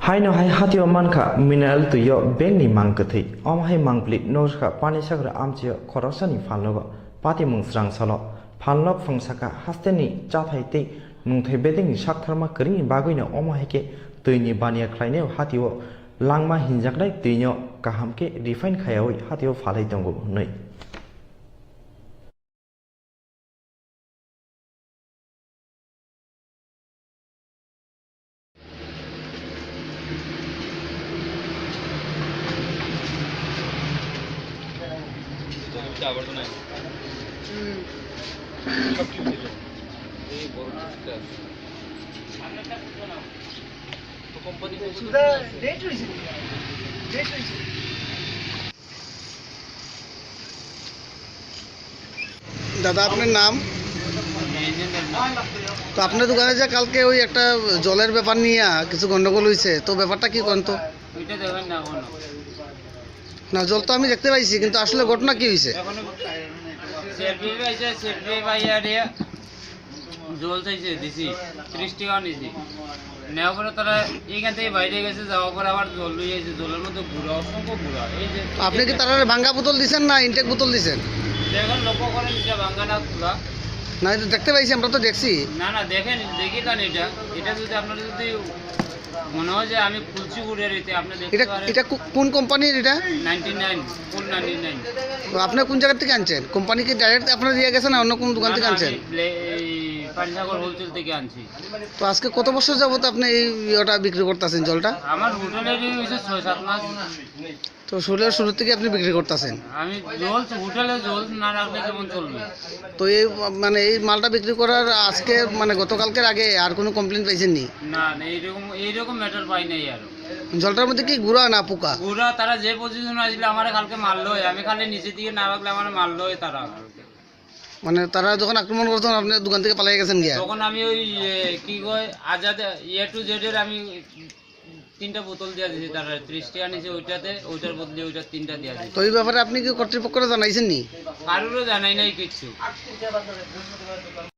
Hai no hai hatio manka mineral tu yo bengni mangkathi om hai mangpli noska pani sakra amchio khorosani phalnogo pati mungsrang salo phalnok phangsaka hasteni chathai te nungthai beding saktharma kring bagoino om haike tuini bania khlaine hatio langma hinjakdai tuino kahamke refine khayoi hatio phalai tongo nei দাদা আপনার নাম? তো আপনার দোকানে যে কালকে ওই একটা জলের ব্যাপার নিয়ে কিছু গন্ডগোল হয়েছে, তো ব্যাপারটা কি কোন তো? না, জল তো আমি দেখতে পাইছি, কিন্তু আসলে ঘটনা কি হয়েছে? জল চাইছে দিছি 30 টাকা নিছি, নেওয়ার পরে তারা এইখান থেকে বাইরে গেছে, যাওয়ার পরে আবার জল লই আইছে, জলের মধ্যে ঘুরা অসংখ্য ঘুরা। এই যে আপনি কি তারা ভাঙ্গা বোতল দিচ্ছেন না ইনটেক বোতল দিচ্ছেন? দেখেন লক্ষ্য করেন, এটা ভাঙ্গা না খোলা। না, এটা দেখতে পাইছি, আমরা তো দেখছি। না না দেখেন, দেখি না এটা এটা যদি আপনার যদি মনে হয় যে আমি খুলছি ঘুরে রইতে, আপনি দেখতে এটা পারেন। এটা কোন কোম্পানির এটা? 99 কোন 99? তো আপনি কোন জায়গা থেকে আনছেন? কোম্পানি কি ডাইরেক্ট আপনার দিয়ে গেছে না অন্য কোন দোকান থেকে আনছেন? পানিসাগর হোলসেল থেকে আনছি। তো আজকে কত বছর যাবত আপনি এই ইয়েটা বিক্রি করতেছেন জলটা? আমার হোটেলের হয়েছে 6-7 মাস। তো শুরু থেকে আপনি বিক্রি করতেছেন? আমি জল হোটেলে জল না রাখলে কেমন চলবে? তো এই মানে এই মালটা বিক্রি করার আজকে মানে গতকালকের আগে আর কোনো কমপ্লেন পাইছেন নি? না না, এইরকম ম্যাটার পাই নাই। আর জলটার মধ্যে কি গুড়া না পোকা? পুরা তারা যে পজিশন আসলে আমার কালকে মারলো, আমি খালি নিচে দিকে না রাখলে আমার মারলো তারা। মানে তারা যখন আক্রমণ করছেন আপনি দোকান থেকে পালিয়ে গেছেন গিয়া? তখন আমি ওই কি কয় আজাদ টু জেড এর আমি 3টা বোতল দিয়ে দিয়েছি, তারা 30 টাকা নিচে, ওইটার বদলে ওইটা 3টা দিয়ে দিয়েছি। তো এই ব্যাপারে আপনি কি কর্তৃপক্ষরা জানাইছেন নি? কারোরও জানাই নাই কিচ্ছু।